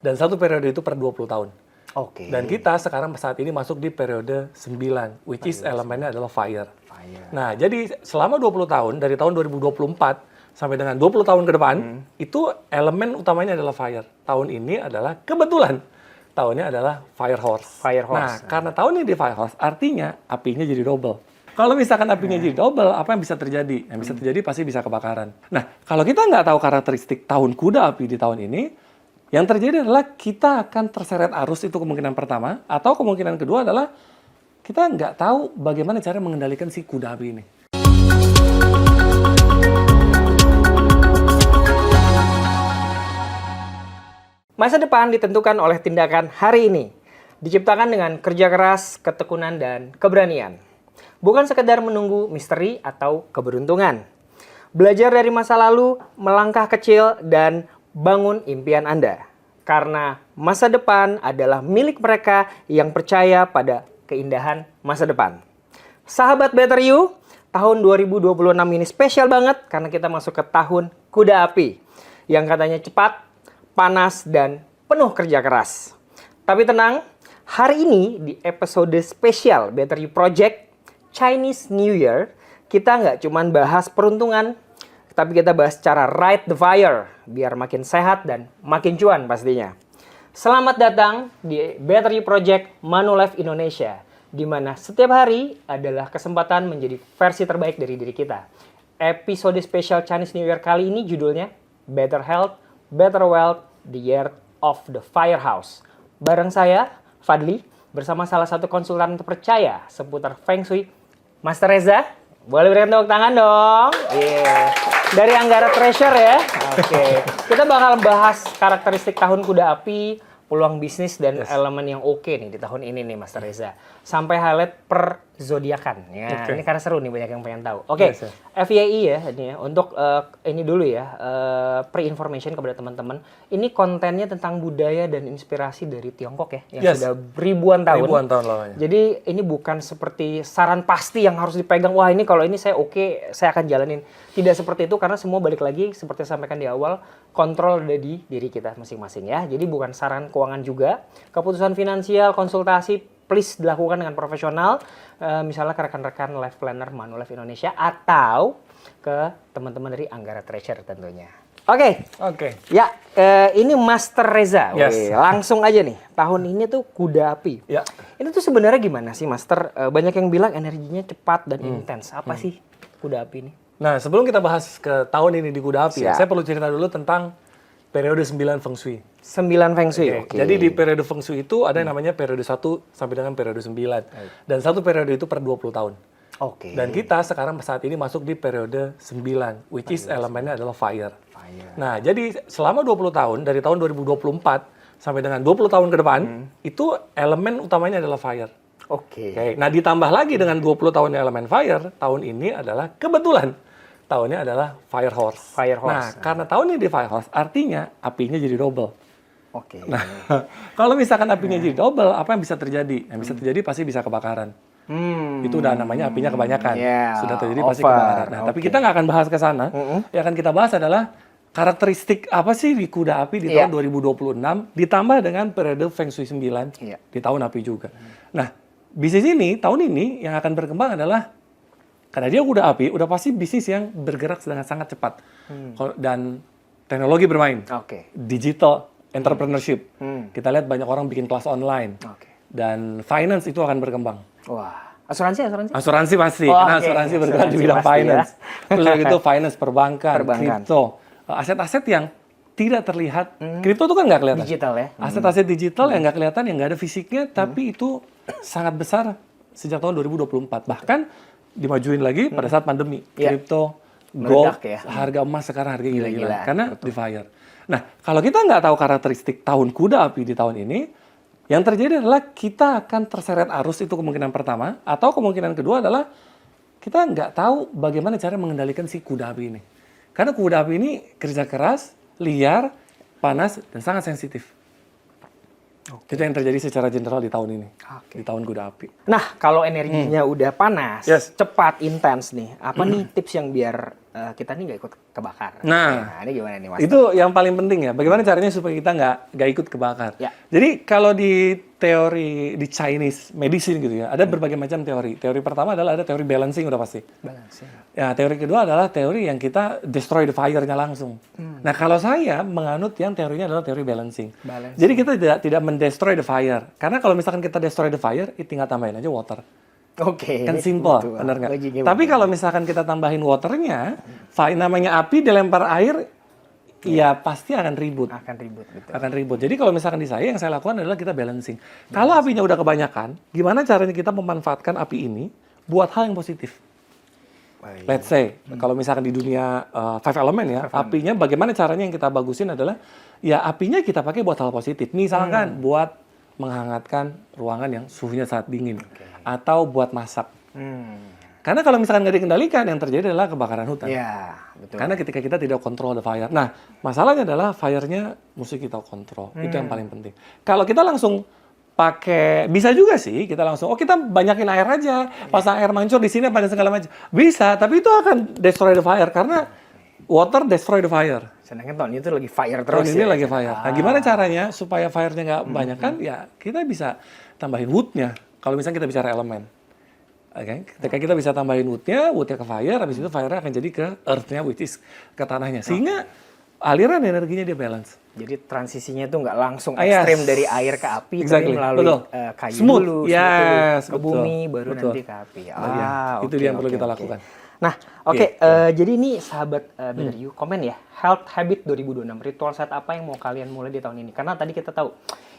Dan satu periode itu per 20 tahun. Oke. Dan kita sekarang saat ini masuk di periode 9, which is elemennya adalah fire. Nah, jadi selama 20 tahun, dari tahun 2024 sampai dengan 20 tahun ke depan, itu elemen utamanya adalah fire. Tahun ini adalah kebetulan, tahunnya adalah fire horse. Nah, karena tahun ini di fire horse, artinya apinya jadi double. Kalau misalkan apinya jadi double, apa yang bisa terjadi? Yang bisa terjadi pasti bisa kebakaran. Nah, kalau kita nggak tahu karakteristik tahun kuda api di tahun ini, yang terjadi adalah kita akan terseret arus, itu kemungkinan pertama. Atau kemungkinan kedua adalah kita nggak tahu bagaimana cara mengendalikan si kuda api ini. Masa depan ditentukan oleh tindakan hari ini. Diciptakan dengan kerja keras, ketekunan, dan keberanian. Bukan sekedar menunggu misteri atau keberuntungan. Belajar dari masa lalu, melangkah kecil, dan bangun impian Anda. Karena masa depan adalah milik mereka yang percaya pada keindahan masa depan. Sahabat Better You, tahun 2026 ini spesial banget karena kita masuk ke tahun kuda api. Yang katanya cepat, panas, dan penuh kerja keras. Tapi tenang, hari ini di episode spesial Better You Project Chinese New Year, kita nggak cuman bahas peruntungan, tapi kita bahas cara ride the fire, biar makin sehat dan makin cuan pastinya. Selamat datang di Better You Project Manulife Indonesia, di mana setiap hari adalah kesempatan menjadi versi terbaik dari diri kita. Episode spesial Chinese New Year kali ini judulnya Better Health, Better Wealth, The Year of the Firehouse. Bareng saya, Fadli, bersama salah satu konsultan terpercaya seputar Feng Shui, Master Reza. Boleh berikan tepuk tangan dong. Dari Anggara Treasure ya. Oke. Kita bakal bahas karakteristik tahun kuda api, peluang bisnis dan elemen yang oke nih di tahun ini nih Master Reza. Sampai highlight per zodiakan. Ya, ini karena seru nih, banyak yang pengen tahu. Oke. FYI ya ini ya, untuk ini dulu ya, pre-information kepada teman-teman. Ini kontennya tentang budaya dan inspirasi dari Tiongkok ya, yang sudah ribuan tahun. Ribuan tahun lamanya. Jadi ini bukan seperti saran pasti yang harus dipegang. Wah, ini kalau ini saya oke, saya akan jalanin. Tidak seperti itu, karena semua balik lagi seperti saya sampaikan di awal, kontrol ada di diri kita masing-masing ya. Jadi bukan saran keuangan juga. Keputusan finansial, konsultasi, please dilakukan dengan profesional. Misalnya ke rekan-rekan life planner Manulife Indonesia atau ke teman-teman dari Anggara Treasure tentunya. Oke. Ya, ini Master Reza. Langsung aja nih. Tahun ini tuh kuda api. Ya. Ini tuh sebenarnya gimana sih, Master? Banyak yang bilang energinya cepat dan intens. Apa sih kuda api ini? Nah, sebelum kita bahas ke tahun ini di kuda api, saya perlu cerita dulu tentang periode 9 Feng Shui. 9 Feng Shui. Jadi di periode Feng Shui itu ada yang namanya periode 1 sampai dengan periode 9. Dan satu periode itu per 20 tahun. Dan kita sekarang saat ini masuk di periode 9, which is elemennya adalah fire. Nah, jadi selama 20 tahun, dari tahun 2024 sampai dengan 20 tahun ke depan, itu elemen utamanya adalah fire. Nah, ditambah lagi dengan 20 tahun elemen fire, tahun ini adalah kebetulan tahunnya adalah fire horse. Nah, karena tahun ini di fire horse, artinya apinya jadi double. Nah, kalau misalkan apinya jadi double, apa yang bisa terjadi? Yang bisa terjadi pasti bisa kebakaran. Itu udah namanya apinya kebanyakan. Sudah terjadi pasti kebakaran. Nah, tapi kita nggak akan bahas ke sana. Yang akan kita bahas adalah karakteristik apa sih di kuda api di tahun 2026, ditambah dengan periode Feng Shui 9 di tahun api juga. Nah, bisnis ini, tahun ini yang akan berkembang adalah karena dia kuda api, udah pasti bisnis yang bergerak dengan sangat cepat. Dan teknologi bermain. Digital entrepreneurship. Kita lihat banyak orang bikin kelas online. Dan finance itu akan berkembang. Asuransi? Asuransi pasti. Karena asuransi bergerak di bidang finance. Terus itu finance, perbankan, kripto. Aset-aset yang tidak terlihat. Kripto itu kan nggak kelihatan. Digital ya. Aset-aset digital yang nggak kelihatan, yang nggak ada fisiknya, tapi itu sangat besar sejak tahun 2024. Bahkan dimajuin lagi pada saat pandemi. Kripto, gold, harga emas sekarang harga gila-gilaan. Karena di fire. Nah, kalau kita nggak tahu karakteristik tahun kuda api di tahun ini, yang terjadi adalah kita akan terseret arus, itu kemungkinan pertama. Atau kemungkinan kedua adalah kita nggak tahu bagaimana cara mengendalikan si kuda api ini. Karena kuda api ini kerja keras, liar, panas, dan sangat sensitif. Itu yang terjadi secara general di tahun ini, di tahun kuda api. Nah, kalau energinya udah panas, cepat, intens nih, apa nih tips yang biar kita nih nggak ikut kebakar. Nah, ini gimana nih Mas? Itu yang paling penting ya. Bagaimana caranya supaya kita nggak ikut kebakar? Ya. Jadi kalau di teori di Chinese medicine gitu ya, ada berbagai macam teori. Teori pertama adalah ada teori balancing udah pasti. Balancing. Ya, teori kedua adalah teori yang kita destroy the fire-nya langsung. Nah, kalau saya menganut yang teorinya adalah teori balancing. Jadi kita tidak mendestroy the fire. Karena kalau misalkan kita destroy the fire, tinggal tambahin aja water. Oke. Kan simple, benar nggak? Tapi kalau misalkan kita tambahin waternya, namanya api dilempar air, ya pasti akan ribut. Akan ribut, betul. Akan ribut. Jadi kalau misalkan di saya, yang saya lakukan adalah kita balancing. Kalau apinya udah kebanyakan, gimana caranya kita memanfaatkan api ini buat hal yang positif? Let's say, kalau misalkan di dunia five element ya, apinya bagaimana caranya yang kita bagusin adalah, ya apinya kita pakai buat hal positif. Misalkan buat menghangatkan ruangan yang suhunya sangat dingin. Atau buat masak. Karena kalau misalkan nggak dikendalikan, yang terjadi adalah kebakaran hutan. Ya, betul. Karena ketika kita tidak kontrol the fire. Nah, masalahnya adalah fire-nya mesti kita kontrol. Itu yang paling penting. Kalau kita langsung pakai, bisa juga sih, kita langsung, kita banyakin air aja, pasang air mancur di sini pada segala macam. Bisa, tapi itu akan destroy the fire. Karena water destroy the fire. Sedangkan tahun itu lagi fire terus. Tahun ini lagi fire. Nah, gimana caranya supaya fire-nya nggak banyak kan? Ya, kita bisa tambahin wood-nya. Kalau misalnya kita bicara elemen, ketika kita bisa tambahin wood-nya ke fire, habis itu fire-nya akan jadi ke earth-nya, which is ke tanahnya. Sehingga aliran energinya dia balance. Jadi transisinya itu nggak langsung ekstrim dari air ke api, tapi melalui kayu smooth. dulu, ke bumi, baru nanti ke api. Itu dia yang perlu kita lakukan. Nah, jadi ini sahabat Better You, komen ya, Health Habit 2026, ritual saat apa yang mau kalian mulai di tahun ini? Karena tadi kita tahu,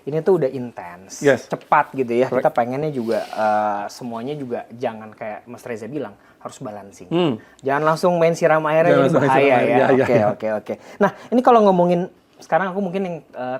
ini tuh udah intens, cepat gitu ya. Kita pengennya juga semuanya juga jangan kayak Mas Reza bilang, harus balancing. Jangan langsung main siram airnya, ini bahaya ya. Oke. Nah, ini kalau ngomongin sekarang aku mungkin yang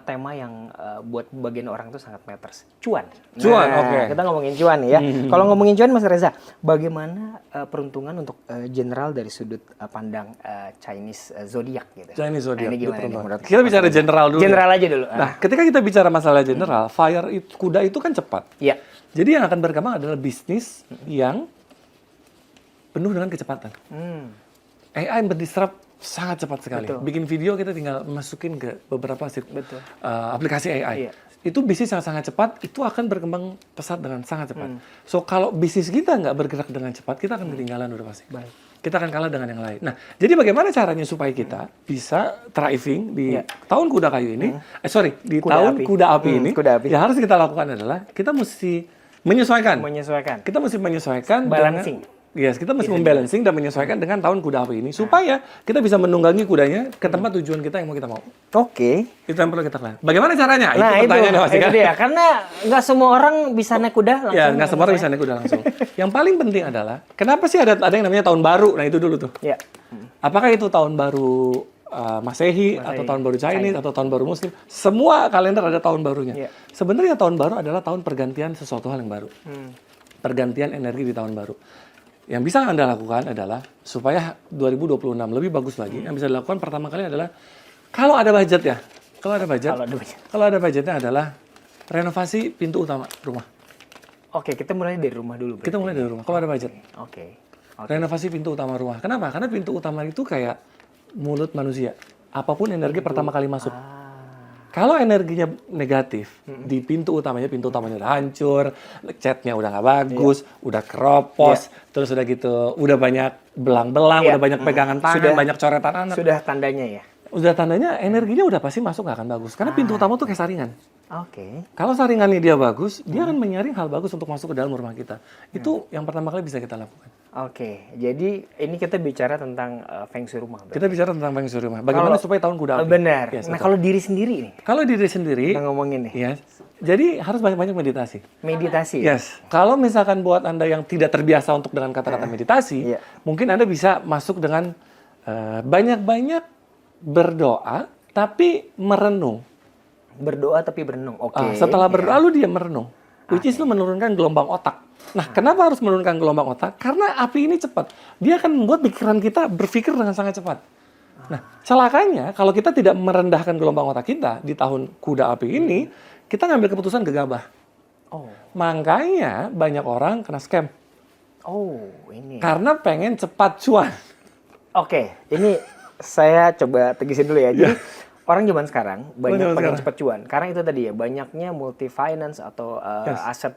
tema yang buat bagian orang itu sangat matters. Cuan. Kita ngomongin cuan ya. Kalau ngomongin cuan Mas Reza, bagaimana peruntungan untuk general dari sudut pandang Chinese zodiac gitu. Chinese zodiac. Nah, ini gimana nih menurut kita bicara general dulu. General aja dulu. Nah, ketika kita bicara masalah general, fire itu, kuda itu kan cepat. Iya. Jadi yang akan berkembang adalah bisnis yang penuh dengan kecepatan. AI berdisrupt sangat cepat sekali. Betul. Bikin video kita tinggal masukin ke beberapa aplikasi AI. Iya. Itu bisnis yang sangat cepat, itu akan berkembang pesat dengan sangat cepat. So kalau bisnis kita nggak bergerak dengan cepat, kita akan ketinggalan udah pasti. Baik. Kita akan kalah dengan yang lain. Nah, jadi bagaimana caranya supaya kita bisa thriving di tahun kuda kayu ini? Di tahun kuda api ini? Yang harus kita lakukan adalah kita mesti menyesuaikan. Kita mesti menyesuaikan. Balancing. Kita mesti membalancing dan menyesuaikan dengan tahun kuda api ini supaya kita bisa menunggangi kudanya ke tempat tujuan kita yang mau kita mau. Oke. Itu yang perlu kita lakukan. Bagaimana caranya? Nah, itu dia. Karena nggak semua orang bisa naik kuda langsung. Ya, nggak semua orang bisa naik kuda langsung. Yang paling penting adalah, kenapa sih ada yang namanya tahun baru? Nah, itu dulu tuh. Ya. Apakah itu tahun baru Masehi, atau tahun baru Chinese, atau tahun baru Muslim? Semua kalender ada tahun barunya. Sebenarnya tahun baru adalah tahun pergantian sesuatu hal yang baru. Pergantian energi di tahun baru. Yang bisa Anda lakukan adalah, supaya 2026 lebih bagus lagi, yang bisa dilakukan pertama kali adalah, kalau ada budget ya, kalau ada budgetnya adalah renovasi pintu utama rumah. Oke, kita mulai dari rumah dulu. Kita mulai dari rumah, kalau ada budget. Oke. Renovasi pintu utama rumah. Kenapa? Karena pintu utama itu kayak mulut manusia. Apapun energi pertama kali masuk. Kalau energinya negatif, di pintu utamanya udah hancur, catnya udah nggak bagus, udah keropos, terus udah gitu, udah banyak belang-belang, udah banyak pegangan tangan, banyak coretan anak. Sudah tandanya ya? Udah tandanya energinya udah pasti masuk nggak akan bagus. Karena pintu utama tuh kayak saringan. Oke. Kalau saringannya dia bagus, dia akan menyaring hal bagus untuk masuk ke dalam rumah kita. Itu yang pertama kali bisa kita lakukan. Oke, jadi ini kita bicara tentang Feng Shui rumah. Berarti. Kita bicara tentang Feng Shui rumah. Bagaimana supaya tahun kuda api? Benar. Nah, kalau diri sendiri nih? Kalau diri sendiri, kita ngomongin nih. Ya, jadi harus banyak-banyak meditasi. Meditasi? Yes. Kalau misalkan buat Anda yang tidak terbiasa untuk dengan kata-kata meditasi, mungkin Anda bisa masuk dengan banyak-banyak berdoa, tapi merenung. Berdoa tapi berenung, oke. Setelah berdoa, lu dia merenung. Which is lu menurunkan gelombang otak. Nah, kenapa harus menurunkan gelombang otak? Karena api ini cepat. Dia akan membuat pikiran kita berpikir dengan sangat cepat. Nah, celakanya kalau kita tidak merendahkan gelombang otak kita di tahun kuda api ini, kita ngambil keputusan gegabah. Makanya banyak orang kena scam. Ini. Karena pengen cepat cuan. Oke, ini saya coba tegasin dulu ya. Jadi orang zaman sekarang banyak pengen cepat cuan. Karena itu tadi ya, banyaknya multi finance atau aset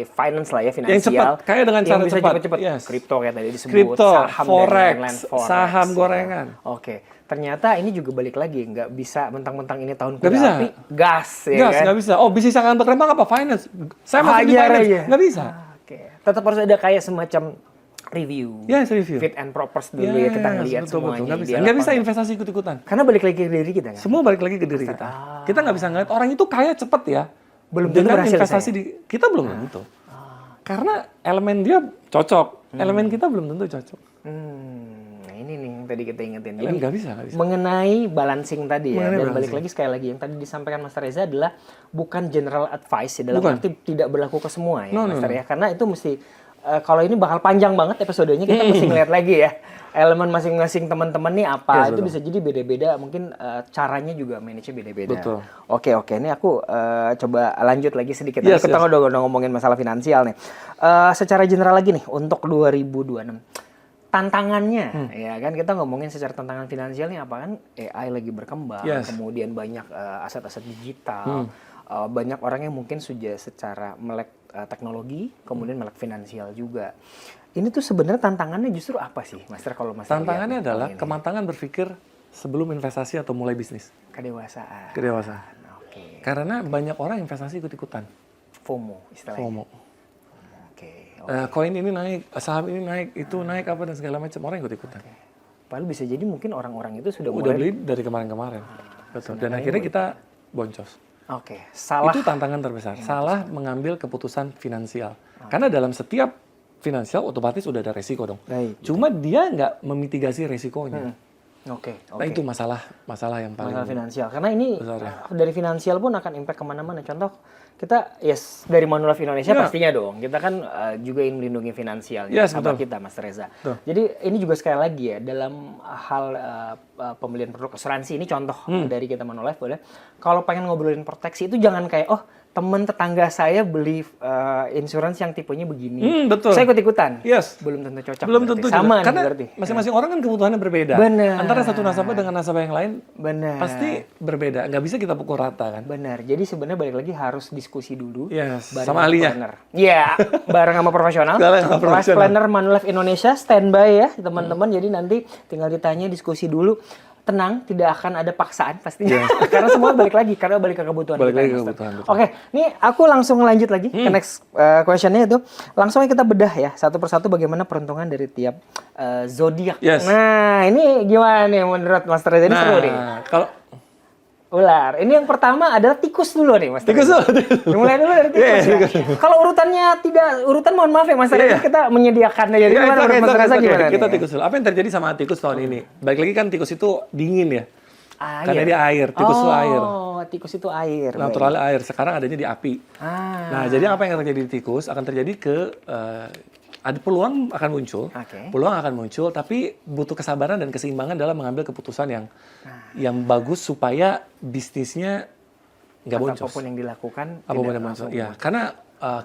finance lah ya, finansial. Yang cepat, kayak dengan cara bisa cepat. Cepet-cepet. Kripto kayak tadi disebut, Kripto, saham forex, dan lain-lain, forex. saham gorengan. Oke. Ternyata ini juga balik lagi, nggak bisa mentang-mentang ini tahun Nggak kuda bisa. api, gas ya Gas, kan? nggak bisa. Oh, bisnis akan berkembang apa? Finance. Saya masuk di finance. aja. Nggak bisa. Oke. Tetap harus ada kayak semacam review. Yes, review. Fit and propers dulu ya, kita ngelihat semuanya. Nggak bisa. ideal Nggak apa bisa nggak. investasi ikut-ikutan. Karena balik lagi ke diri kita kan? Semua balik lagi ke diri kita. Kita nggak bisa ngeliat orang itu kaya cepet ya. Belum tentu dengan berhasil investasi saya. di kita belum tentu. Karena elemen dia cocok, elemen kita belum tentu cocok. Nah ini nih yang tadi kita ingetin. Jadi Nggak bisa. mengenai balancing tadi ya, Mengenai dan balik balancing. lagi sekali lagi yang tadi disampaikan Mas Reza adalah bukan general advice ya, dalam Bukan. arti tidak berlaku ke semua ya No, Mas no, ya, karena itu mesti kalau ini bakal panjang banget episodenya, kita mesti ngeliat lagi ya elemen masing-masing teman-teman nih apa, Yes, itu betul. bisa jadi beda-beda, mungkin caranya juga manage-nya beda-beda. Betul. Oke, ini aku coba lanjut lagi sedikit. Yes, Kita yes. udah ngomongin masalah finansial nih. Secara general lagi nih untuk 2026. Tantangannya, ya kan kita ngomongin secara tantangan finansial nih, apa kan AI lagi berkembang, Yes. kemudian banyak aset-aset digital, banyak orang yang mungkin sudah secara melek teknologi, kemudian melek finansial juga. Ini tuh sebenarnya tantangannya justru apa sih, Master? Kalau Master Tantangannya lihat adalah tahun ini? kematangan berpikir sebelum investasi atau mulai bisnis. Kedewasaan. Kedewasaan. Oke. Karena banyak orang investasi ikut-ikutan. FOMO istilahnya. FOMO. Oke. Koin ini naik, saham ini naik, itu naik apa dan segala macam, orang ikut-ikutan. Padahal bisa jadi mungkin orang-orang itu sudah Udah mulai. beli dari kemarin-kemarin. Betul. Dan akhirnya kita boncos. Oke. Salah. Itu tantangan terbesar. Salah mengambil keputusan finansial. Karena dalam setiap finansial otomatis udah ada resiko dong. Baik. Cuma dia nggak memitigasi resikonya. Oke. Nah itu masalah yang paling Masalah finansial. Karena ini besar ya. dari finansial pun akan impact kemana-mana. Contoh, kita dari Manulife Indonesia Ya. pastinya dong. Kita kan juga ingin melindungi finansialnya Yes, sahabat betul. kita, Mas Reza. Betul. Jadi ini juga sekali lagi ya, dalam hal pembelian produk asuransi, ini contoh dari kita Manulife boleh. Kalau pengen ngobrolin proteksi itu jangan kayak, oh teman tetangga saya beli insurance yang tipenya begini. Betul. Saya ikut-ikutan. Yes. Belum tentu cocok. Belum berarti. tentu Sama juga. nih Karena berarti. masing-masing orang kan kebutuhannya berbeda. Benar. Antara satu nasabah dengan nasabah yang lain Benar. pasti berbeda. Nggak bisa kita pukul rata kan. Benar. Jadi sebenarnya balik lagi harus diskusi dulu. Yes. Bareng Sama ahlinya. planner. Iya, bareng sama profesional. Bareng sama Life profesional. Planner Manulife Indonesia standby ya teman-teman. Jadi nanti tinggal ditanya, diskusi dulu. Tenang, tidak akan ada paksaan pastinya. Karena semua balik lagi, karena balik ke kebutuhan Balik kita. lagi ke Master. kebutuhan, betul. Oke, nih aku langsung lanjut lagi ke next questionnya itu. Langsung aja kita bedah ya, satu persatu bagaimana peruntungan dari tiap zodiak. Yes. Nah, ini gimana nih menurut Mas Reza? Ini seru nih. kalau Ular. Ini yang pertama adalah tikus dulu nih, Mas. tikus Reza. Mulai dulu dari tikus ya. Kalau urutannya urutan mohon maaf ya Mas Reza, kita menyediakannya. Jadi gimana menurut Mas Reza gimana kita nih? tikus dulu. Apa yang terjadi sama tikus tahun ini? Baik lagi kan tikus itu dingin ya. Air. Karena dia air, tikus itu air. Oh, tikus itu air. Naturalnya air. Sekarang adanya di api. Nah, jadi apa yang terjadi di tikus akan terjadi ada peluang akan muncul, Oke. peluang akan muncul, tapi butuh kesabaran dan keseimbangan dalam mengambil keputusan yang bagus supaya bisnisnya nggak boncos. Apapun yang dilakukan. Apapun tidak yang langsung boncos. Ya, karena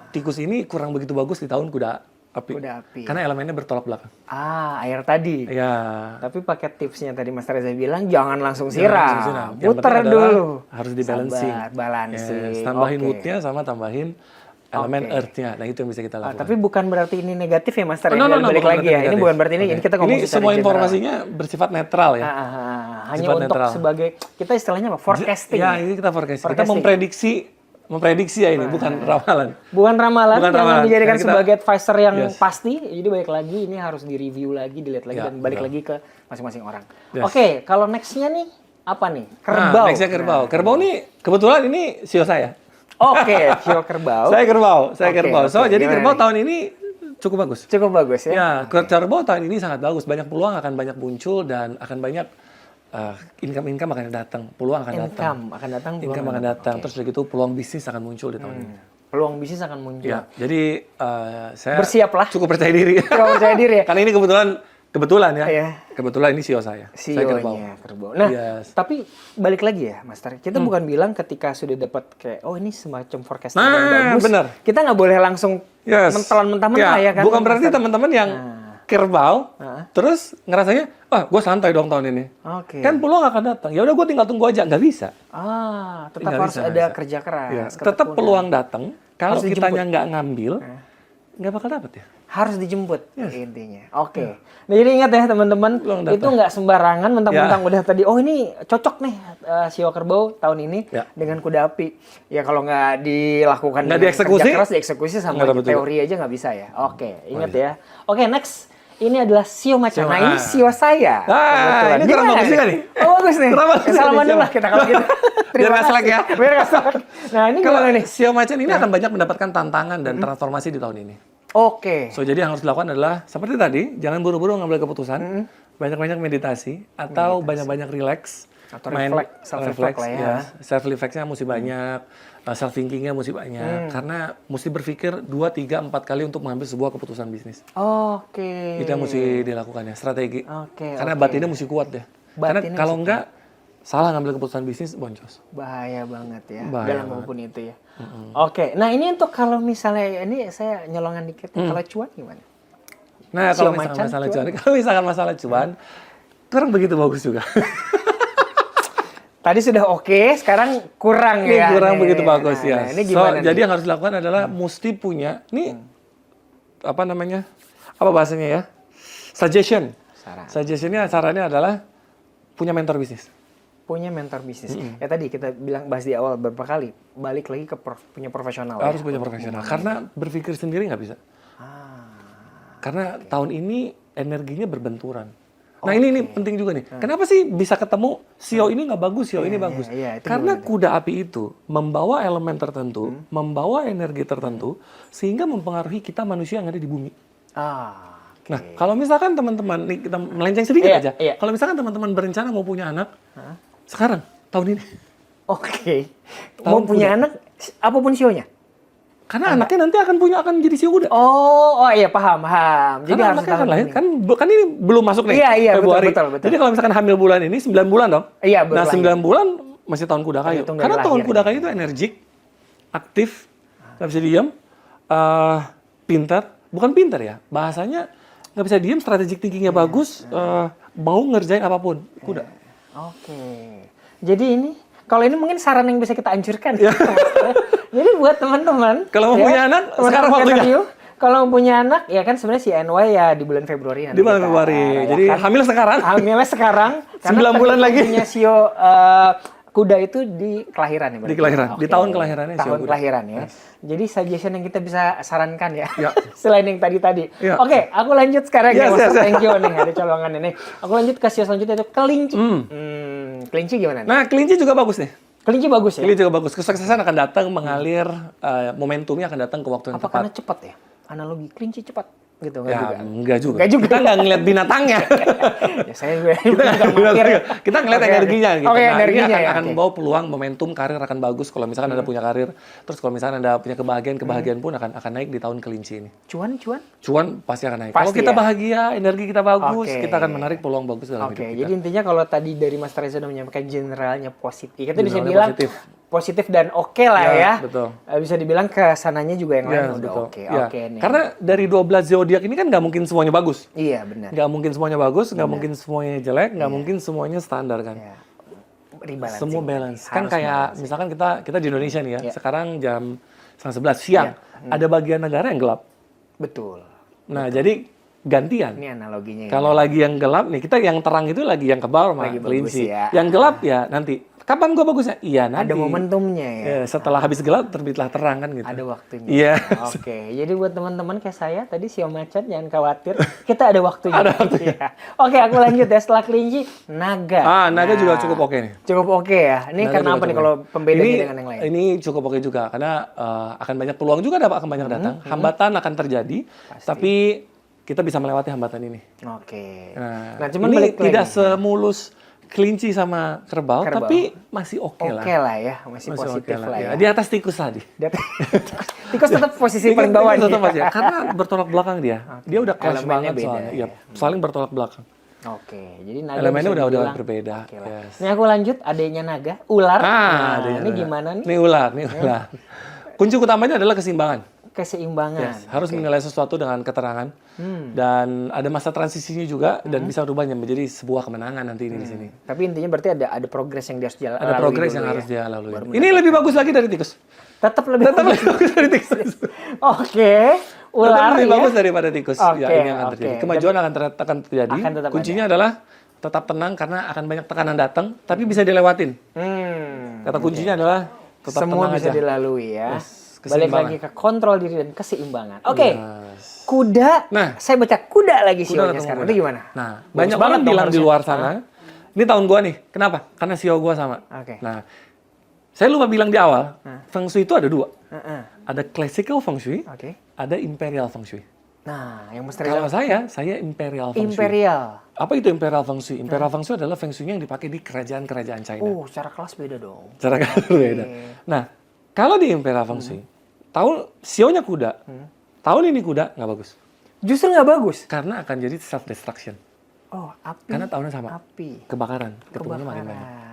tikus ini kurang begitu bagus di tahun kuda api. Kuda api. Karena elemennya bertolak belakang. air tadi. Ya. Tapi pakai tipsnya tadi Mas Reza bilang jangan langsung siram. Yang penting Putar adalah dulu. harus di balancing. Sabar, balancing. Yes, tambahin Oke. woodnya sama tambahin elemen Oke. earth-nya. Nah, itu yang bisa kita lakukan. Tapi bukan berarti ini negatif ya Mas Reza. No, Balik bukan lagi berarti ya. Ini negatif. bukan berarti ini kita ngomong Ini secara semua general. informasinya bersifat netral ya. Hanya Sifat untuk netral. sebagai kita istilahnya apa? Forecasting. Ya, ini kita forecasting. Kita Forecasting. memprediksi ya ini, bukan ramalan. Bukan ramalan, Bukan jangan ramalan. dijadikan Karena kita- sebagai advisor yang Yes. pasti. Jadi balik lagi ini harus di-review lagi, dilihat lagi Ya, dan balik betul. lagi ke masing-masing orang. Yes. Oke, kalau next-nya nih apa nih? Nah, Kerbau. nextnya kerbau. Kerbau nih kebetulan ini CEO saya. Oke, Sio kerbau. Saya kerbau. Oke, kerbau. So, oke. jadi Gimana kerbau nih? tahun ini cukup bagus. Cukup bagus ya. Ya, kerbau tahun ini sangat bagus. Banyak peluang akan banyak muncul dan akan banyak income akan datang. Peluang akan datang. Income akan datang. peluang Income akan datang. Terus udah gitu peluang bisnis akan muncul di tahun ini. Peluang bisnis akan muncul. Ya, jadi saya Bersiaplah. cukup percaya diri. Cukup percaya diri ya. Karena ini kebetulan ya. Iya. Kebetulan ini CEO saya. Saya kerbau. CEO-nya kerbau. Nah, Yes. tapi balik lagi ya, Master. Kita bukan bilang ketika sudah dapat kayak, oh ini semacam forecasting Nah, yang bagus. benar. Kita nggak boleh langsung Yes. mentelan mentah-mentah ya kan. Bukan berarti Master? teman-teman yang kerbau, terus ngerasanya, gue santai dong tahun ini. Kan peluang akan datang. Ya udah gue tinggal tunggu aja, nggak bisa. Tetap harus ada kerja keras. Ya, tetap peluang datang. Kalau kitanya nggak ngambil, nggak bakal dapet ya. Harus dijemput intinya. Nah jadi ingat ya teman-teman, itu nggak sembarangan mentang-mentang udah tadi, ini cocok nih Sio Kerbau tahun ini dengan kuda api. Ya kalau nggak dilakukan nggak dengan dieksekusi, kerja keras, dieksekusi sama teori aja nggak bisa ya. Ingat ya. Next. Ini adalah Sio Macan. Nah ini Sio saya. Ini kurang bagus juga nih. Bagus nih. Salaman dulu lah kita kalau gitu. Biar nggak selek ya. Biar nggak selek. Nah ini kalau gimana nih? Sio Macan ini akan banyak mendapatkan tantangan dan transformasi di tahun ini. So jadi yang harus dilakukan adalah seperti tadi, jangan buru-buru ngambil keputusan, banyak-banyak meditasi atau banyak-banyak relax, atau self-reflect lah ya. Self-reflect-nya mesti banyak, self-thinking-nya mesti banyak, karena mesti berpikir 2, 3, 4 kali untuk mengambil sebuah keputusan bisnis. Itu yang mesti dilakukan ya, strategi. Karena batinnya mesti kuat ya. Karena kalau enggak, salah ngambil keputusan bisnis, boncos. Bahaya banget ya, dalam maupun itu ya. Nah ini untuk kalau misalnya, ini saya nyolongan dikit, kalau cuan gimana? Nah kalau misalkan masalah cuan, kurang begitu bagus juga. Tadi sudah sekarang kurang ya. Kurang begitu bagus ya. Ini gimana jadi yang harus dilakukan adalah mesti punya, apa namanya, apa bahasanya ya? Suggestion. Suggestionnya, sarannya adalah punya mentor bisnis. Punya mentor bisnis. Ya tadi kita bahas di awal beberapa kali, balik lagi ke punya profesional. Harus punya profesional. Karena berpikir sendiri nggak bisa. Karena tahun ini energinya berbenturan. Nah ini penting juga nih. Kenapa sih bisa ketemu Sio ini nggak bagus, Sio ini bagus? Karena kuda api itu membawa elemen tertentu, membawa energi tertentu, sehingga mempengaruhi kita manusia yang ada di bumi. Nah, kalau misalkan teman-teman, nih kita melenceng sedikit aja. Kalau misalkan teman-teman berencana mau punya anak, sekarang, tahun ini. Mau punya anak, apapun sionya? Karena anaknya nanti akan jadi sio kuda. Paham. Jadi karena harus anaknya akan lahir, kan ini belum masuk nih, Februari. Betul. Jadi kalau misalkan hamil bulan ini, 9 bulan dong. Nah, 9 bulan masih tahun kuda kayu. Karena tahun kuda kayu itu energik, aktif, nggak bisa diam, pintar. Bukan pintar ya, bahasanya nggak bisa diam, strategic thinkingnya bagus, mau ngerjain apapun, kuda. Jadi ini, kalau ini mungkin saran yang bisa kita anjurkan. Jadi buat teman-teman, kalau mau punya anak, sekarang waktunya. Kalau punya anak, ya kan sebenarnya si NY ya di bulan Februari. Di bulan Februari. Jadi hamil sekarang. Hamilnya sekarang. 9 bulan lagi. Punya Sio kuda itu di kelahiran ya? Di kelahiran, di tahun kelahirannya. Tahun kelahiran ya. Jadi suggestion yang kita bisa sarankan ya. Selain yang tadi. Aku lanjut sekarang ya. Thank you nih, ada colongan ini. Aku lanjut ke Sio selanjutnya itu kelinci. Kelinci gimana nih? Nah, kelinci juga bagus nih. Kelinci bagus ya? Kelinci juga bagus. Kesuksesan akan datang, mengalir, momentumnya akan datang ke waktu yang tepat. Apa karena cepat ya? Analogi kelinci cepat gitu enggak juga. Kita nggak ngeliat binatangnya. Kita ngeliat energinya gitu. Energinya akan membawa peluang, momentum, karir akan bagus kalau misalkan Anda punya karir. Terus kalau misalkan Anda punya kebahagiaan pun akan naik di tahun kelinci ini. Cuan pasti akan naik. Kalau kita bahagia, energi kita bagus, kita akan menarik peluang bagus dalam hidup kita. Jadi intinya kalau tadi dari Mas Reza sudah menyampaikan generalnya positif. Kita bisa bilang positif dan lah ya. Betul. Bisa dibilang kesananya juga yang lain udah oke nih. Karena dari 12 zodiak ini kan nggak mungkin semuanya bagus. Iya benar. Nggak mungkin semuanya bagus, nggak mungkin semuanya jelek, nggak mungkin semuanya standar kan. Semua balance. Kan kayak misalkan kita di Indonesia nih ya. Sekarang jam 11 siang. Ada bagian negara yang gelap. Betul. Nah jadi gantian. Ini analoginya. Kalau lagi yang gelap nih, kita yang terang itu lagi yang ke bawah sama kelinci. Yang gelap ya nanti. Kapan gue bagusnya? Iya nanti. Ada momentumnya ya. Setelah habis gelap terbitlah terang kan gitu. Ada waktunya. Iya. Jadi buat teman-teman kayak saya tadi Sio Macan jangan khawatir, kita ada waktunya. Ada waktunya. Aku lanjut ya, setelah kelinci naga. Naga juga cukup oke nih. Cukup oke ya. Ini naga karena apa nih kalau pembedanya dengan yang lain? Ini cukup oke juga karena akan banyak peluang juga akan banyak datang. Hambatan akan terjadi, tapi kita bisa melewati hambatan ini. Nah cuman ini tidak semulus kelinci sama kerbau, tapi masih oke lah. Oke lah ya, masih positif lah ya. Di atas tikus tadi. Tikus tetap posisi paling bawah nih. Karena bertolak belakang dia. Dia udah clash banget soalnya. Ya, saling bertolak belakang. Jadi naga elemennya udah berbeda. Ini aku lanjut, adanya naga, ular. Ini gimana nih? Ini ular. Kunci utamanya adalah keseimbangan. keseimbangan. Yes, harus menilai sesuatu dengan keterangan. Dan ada masa transisinya juga dan bisa rubahnya menjadi sebuah kemenangan nanti ini di sini. Tapi intinya berarti ada progres yang dia harus lalui. Ada progres yang harus dia lalui. Ini lebih bagus lagi dari tikus. Tetap lebih bagus dari tikus. Oke. Ular lebih ya. bagus daripada tikus. Oke, Ya, ini yang akan terjadi. Kemajuan akan terjadi. Akan tetap Kuncinya adalah tetap tenang karena akan banyak tekanan datang, tapi bisa dilewatin. Kata kuncinya adalah tetap semua tenang bisa aja. dilalui ya. Yes, Balik keseimbangan. lagi ke kontrol diri dan keseimbangan. Oke. Yes. Kuda. Nah. Saya baca kuda lagi Kuda sionya ketemu sekarang. kuda. Itu gimana? Nah, Bagus banyak banget orang dong bilang di harusnya. luar sana, ini tahun gua nih. Kenapa? Karena sio gua sama. Oke. Nah, saya lupa bilang di awal, Feng Shui itu ada dua. Heeh. Ada classical Feng Shui, Oke. ada imperial Feng Shui. Nah, yang misteri Kalau saya imperial Feng Shui. imperial. Apa itu imperial Feng Shui? Imperial Feng Shui adalah Feng Shui yang dipakai di kerajaan-kerajaan China. Oh, secara kelas beda dong. Cara berbeda. Nah, kalau di imperial Feng Shui, sionya kuda, tahun ini kuda nggak bagus. Justru nggak bagus. Karena akan jadi self destruction. Oh, api. Karena tahunnya sama. Api. Kebakaran, ketemunya makin banyak. Kebakaran.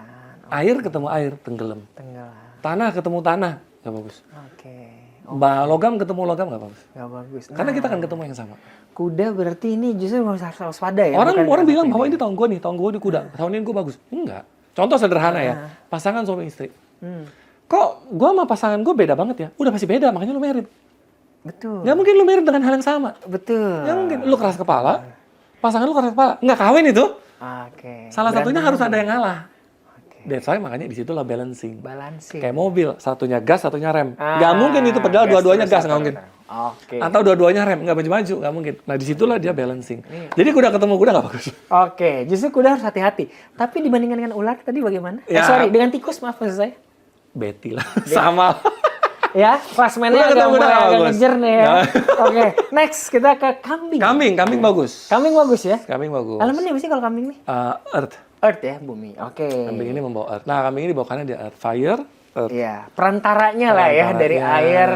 Air ketemu air, tenggelam. Tenggelam. Tanah ketemu tanah, nggak bagus. Oke. Logam ketemu logam nggak bagus. Nggak bagus. Karena kita akan ketemu yang sama. Kuda berarti ini justru harus waspada ya. Orang bukan bilang api bahwa ya? ini tahun gue nih, tahun gue di kuda. Tahun ini gue bagus. Enggak. Contoh sederhana ya, pasangan suami istri. Kok gue sama pasangan gue beda banget ya? Udah pasti beda, makanya lu married. Betul. Nggak mungkin lu married dengan hal yang sama. Betul. Nggak mungkin. Lu keras kepala, pasangan lu keras kepala. Nggak kawin itu. Oke. Salah satunya harus ada yang ngalah. Oke. That's why makanya disitulah balancing. Balancing. Kayak mobil, satunya gas, satunya rem. Nggak mungkin itu pedal, dua-duanya gas, nggak mungkin. Oke. Atau dua-duanya rem, nggak maju-maju, nggak mungkin. Nah disitulah dia balancing. Jadi kuda ketemu kuda nggak bagus. Oke, justru kuda harus hati-hati. Tapi dibandingkan dengan ular tadi bagaimana? Ya. Sorry, dengan tikus maaf maksud saya. Betty lah, sama. Ya, klasmennya Udah ketemu, udah agak bagus. ngejer nih ya. Nah. Oke, next kita ke kambing. Kambing bagus. Kambing bagus ya. Kambing bagus. Elemennya apa sih kalau kambing nih? Earth. Earth ya, bumi. Oke. Kambing ini membawa Earth. Nah, kambing ini dibawakannya di Earth. Fire, Earth. Iya, perantaranya lah ya dari Perantaranya, air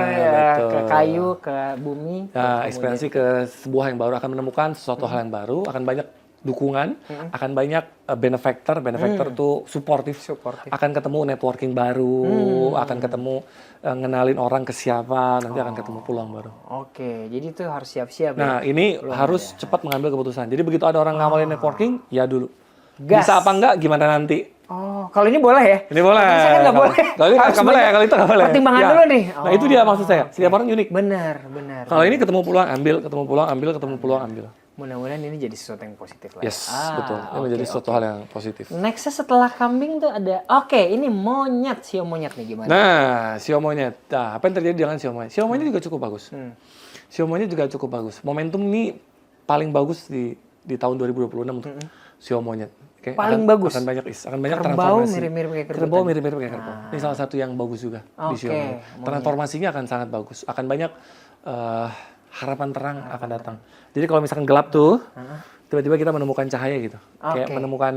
betul. ke kayu ke bumi. Nah, ekspansi ke sebuah yang baru, akan menemukan sesuatu hal yang baru, akan banyak dukungan, akan banyak benefactor tuh supportive, akan ketemu networking baru, akan ketemu ngenalin orang ke siapa, nanti akan ketemu peluang baru. Oke, jadi itu harus siap-siap Nah, ya. ini harus cepat mengambil keputusan. Jadi begitu ada orang ngawalin networking, ya dulu. Gas. Bisa apa enggak, gimana nanti? Oh, kalau ini boleh ya? Ini boleh. Kalau saya kan nggak boleh. Kalau ini Harus nggak boleh, banyak kalau itu nggak boleh. pertimbangan Ya. dulu nih. Nah, itu dia maksud saya. Setiap orang unik. Benar. Kalau ini ketemu peluang, ambil, ketemu peluang, ambil, ketemu peluang, ambil. Mudah-mudahan ini jadi sesuatu yang positif lah. Yes, betul. Ini menjadi suatu hal yang positif. Nextnya setelah kambing tuh ada, ini monyet, sio monyet nih gimana? Nah, sio monyet. Nah, apa yang terjadi dengan sio monyet? Sio monyet juga cukup bagus. Sio monyet juga cukup bagus. Momentum ini paling bagus di tahun 2026 untuk sio monyet. Oke, Paling akan, bagus? Akan banyak akan Kerbau transformasi. mirip-mirip kayak kerbau Kerbau tadi. mirip-mirip kayak kerbau. Ini salah satu yang bagus juga di sio monyet. monyet. Transformasinya akan sangat bagus. Akan banyak harapan terang akan datang. Jadi kalau misalkan gelap tuh, tiba-tiba kita menemukan cahaya gitu. Kayak menemukan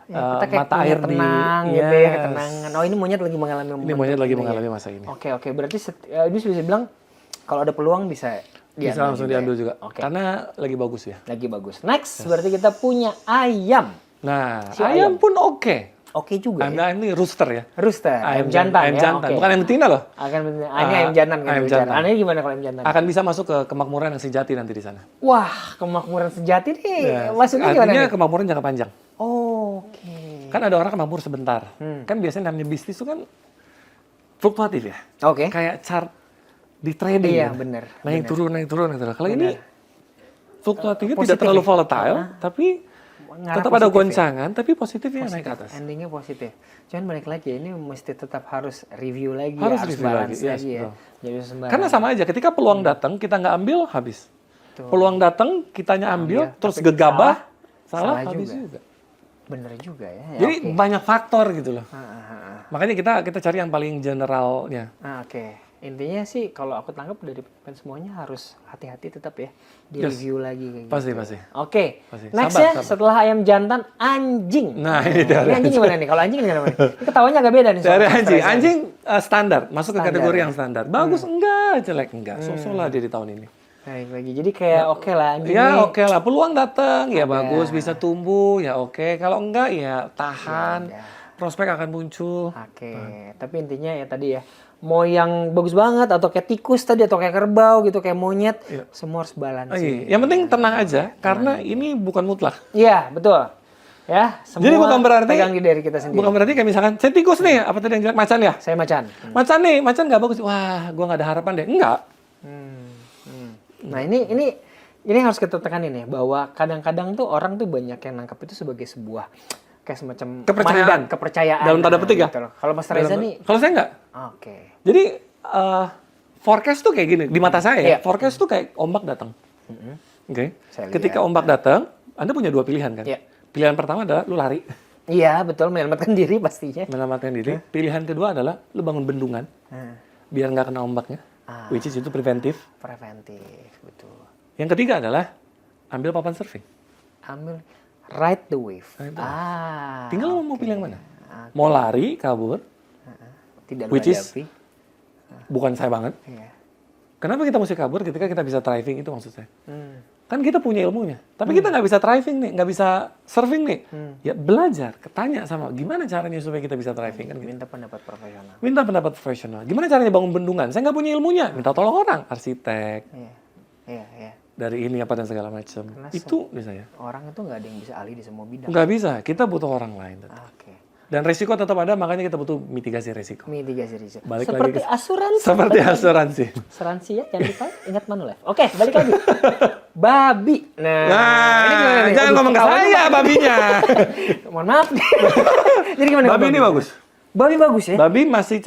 Kita kayak mata punya air tenang di gitu ya, ketenangan. Oh, ini monyet lagi mengalami Ini monyet lagi mengalami masa ini. Oke, berarti ini bisa bilang kalau ada peluang bisa Bisa langsung diambil juga. Oke. Karena lagi bagus ya. Lagi bagus. Next, berarti kita punya ayam. Nah, Si ayam pun oke. Oke juga ya. Ini rooster ya. Rooster, Ayam jantan ayam ya. jantan. Oke. Bukan ayam betina loh. Ini ayam jantan kan. ayam bicara. jantan. Anehnya gimana kalau ayam jantan? Akan bisa masuk ke kemakmuran yang sejati nanti di sana. Wah, kemakmuran sejati nih. Ya, Maksudnya gimana artinya nih? kemakmuran jangka panjang. Oke. Kan ada orang kemakmur sebentar. Kan biasanya namanya bisnis itu kan fluktuatif ya. Oke. Kayak chart di trading. Iya, ya. bener. Naik turun. Kalau ini fluktuatifnya tidak Positif terlalu ya? volatile, tapi Ngarah tetap ada positif ya? goncangan, tapi positifnya naik ke atas. Endingnya positif. Cuman balik lagi ini mesti tetap harus review lagi, Harus harus review balance lagi, yes, lagi ya. betul. Jadi sembarang. Karena sama aja, ketika peluang datang, kita nggak ambil, habis. Tuh. Peluang datang, kitanya ambil, terus tapi salah salah habis juga. juga. Bener juga ya. Jadi oke. banyak faktor gitu loh. Ah. Makanya kita cari yang paling generalnya. Oke. Intinya sih kalau aku tangkap dari semuanya harus hati-hati tetap ya. Di Yes. review lagi kayak Pasti, gitu. pasti. Oke. Pasti. Next Sabar, ya, sabar. setelah ayam jantan, anjing. Nah, ini dari Ini anjing gimana nih? Kalau anjing gimana nih? Ini ketawanya agak beda nih. soal Dari stress anjing. ini. Anjing standar, masuk ke Standar, kategori ya. yang standar. Bagus enggak, jelek enggak. So-so lah dia di tahun ini. Baik lagi. Jadi kayak oke lah anjing Ya nih. oke lah, peluang datang, ya bagus, bisa tumbuh, ya oke. Kalau enggak ya tahan, prospek akan muncul. Oke, tapi intinya ya tadi ya mau yang bagus banget atau kayak tikus tadi atau kayak kerbau gitu, kayak monyet, semua harus balance. Iya. Yang penting tenang aja, karena ini bukan mutlak. Iya, betul. Ya, semua Jadi bukan berarti pegang di diri kita sendiri. Bukan berarti kayak misalkan saya tikus nih, apa tadi yang jelek, macan ya? Saya macan. Macan nih, macan nggak bagus. Wah, gua nggak ada harapan deh. Enggak. Nah, ini harus kita tekanin ya, bahwa kadang-kadang tuh orang tuh banyak yang nangkap itu sebagai sebuah kayak semacam kepercayaan. Dalam tanda petik ya? Gitu loh. Kalau Mas Reza nih, Kalau saya enggak. oke. Jadi forecast tuh kayak gini di mata saya. Iya. Forecast tuh kayak ombak datang. Oke. Saya Ketika lihat. ombak datang, Anda punya dua pilihan kan? Iya. Pilihan pertama adalah lu lari, Iya, betul, menyelamatkan diri pastinya. menyelamatkan diri. Pilihan kedua adalah lu bangun bendungan biar nggak kena ombaknya, which is itu preventif. Preventif, betul. Yang ketiga adalah ambil papan surfing. Ambil ride the wave. Tinggal lu mau pilih yang mana? Mau lari, kabur, Tidak which is menghadapi. bukan saya banget. Iya. Kenapa kita mesti kabur ketika kita bisa thriving, itu maksud saya. Kan kita punya ilmunya, tapi kita nggak bisa thriving nih, nggak bisa surfing nih. Ya belajar, tanya sama gimana caranya supaya kita bisa thriving kan gitu. Minta pendapat profesional. Minta pendapat profesional. Gimana caranya bangun bendungan? Saya nggak punya ilmunya, minta tolong orang, arsitek, Iya. dari ini apa dan segala macam. Itu bisa ya. Orang itu nggak ada yang bisa ahli di semua bidang. Nggak bisa, kita butuh orang lain. Oke. Dan resiko tetap ada, makanya kita butuh mitigasi resiko. Mitigasi risiko. Balik Seperti lagi asuransi. Seperti asuransi. Asuransi ya, jangan lupa ingat Manulife. Oke, balik lagi. Babi. Nah, ini gimana nih? Jangan Aduh, ngomong ke ketawanya saya, babinya. Mohon maaf nih. Jadi gimana? Babi ini bagus. Babi bagus ya? Babi masih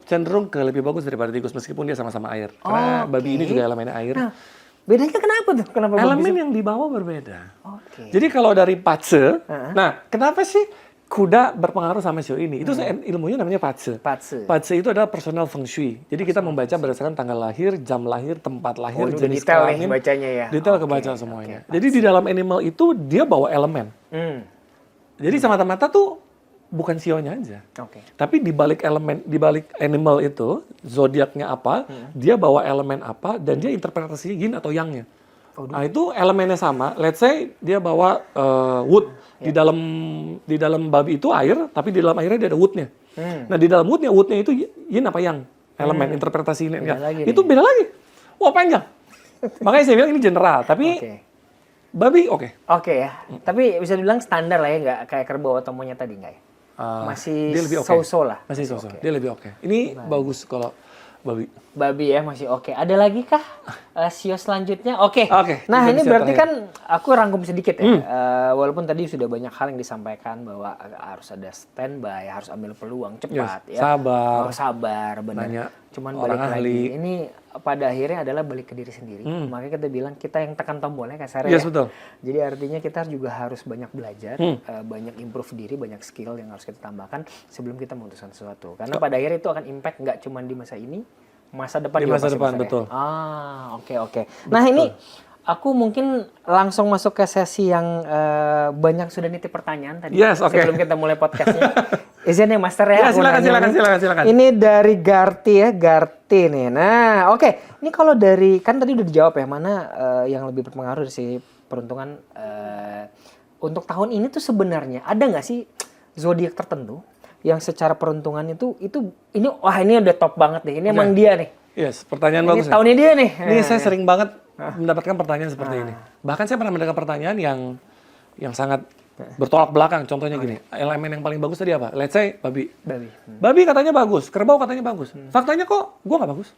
cenderung ke lebih bagus daripada tikus meskipun dia sama-sama air. Karena babi ini juga elemennya air. Nah, bedanya kenapa tuh? Kenapa Elemen babi? yang dibawa berbeda. Oke. Jadi kalau dari Pace, nah kenapa sih kuda berpengaruh sama show ini? Itu ilmunya namanya Pace. Patse. Pace itu adalah personal feng shui. Jadi kita membaca berdasarkan tanggal lahir, jam lahir, tempat lahir, Oh, itu jenis detail kelamin. nih bacanya ya. Detail kebaca semuanya. Jadi di dalam animal itu dia bawa elemen. Jadi semata-mata tuh bukan sionya aja. Oke. Tapi di balik elemen, di balik animal itu, zodiaknya apa, dia bawa elemen apa, dan dia interpretasinya yin atau yangnya. Nah itu elemennya sama. Let's say dia bawa wood di dalam babi itu air, tapi di dalam airnya dia ada woodnya. Nah di dalam woodnya itu yin apa yang elemen interpretasi ini. Itu beda lagi. Wah panjang. Makanya saya bilang ini general. Tapi babi oke. Oke ya. Tapi bisa dibilang standar lah ya, nggak kayak kerbau atau monyet tadi nggak ya? Masih dia lebih oke. so-so lah. Masih so-so. Dia lebih oke. Ini bagus kalau babi. Babi ya masih oke. Ada lagi kah sio selanjutnya? Oke. Nah Kita ini bisa berarti terakhir. kan aku rangkum sedikit ya. Walaupun tadi sudah banyak hal yang disampaikan bahwa harus ada standby, harus ambil peluang cepat ya. Sabar. Sabar benar. Nanya Cuman orang balik ahli. lagi. Ini pada akhirnya adalah balik ke diri sendiri. Makanya kita bilang kita yang tekan tombolnya kasar Yes, ya. betul. Jadi artinya kita juga harus banyak belajar, banyak improve diri, banyak skill yang harus kita tambahkan sebelum kita memutuskan sesuatu. Karena pada akhirnya itu akan impact nggak cuma di masa ini, masa depan Di juga masa pasti depan, besar ya. betul. Oke. Nah ini aku mungkin langsung masuk ke sesi yang banyak sudah nitip pertanyaan tadi. Yes, oke. Sebelum kita mulai podcastnya. Izin ya Master ya. Ya, aku nanya nih. silakan. Ini dari Garti ya, Garti nih. Nah, oke. Ini kalau dari, kan tadi udah dijawab ya, mana yang lebih berpengaruh dari peruntungan untuk tahun ini tuh sebenarnya ada nggak sih zodiak tertentu yang secara peruntungan itu ini udah top banget nih. Ini emang dia nih. Yes, pertanyaan Ini bagus. tahunnya dia nih. Ini saya sering banget mendapatkan pertanyaan seperti ini. Bahkan saya pernah mendengar pertanyaan yang sangat bertolak belakang. Contohnya gini, elemen yang paling bagus tadi apa? Let's say babi. Babi katanya bagus, kerbau katanya bagus. Faktanya kok gua nggak bagus.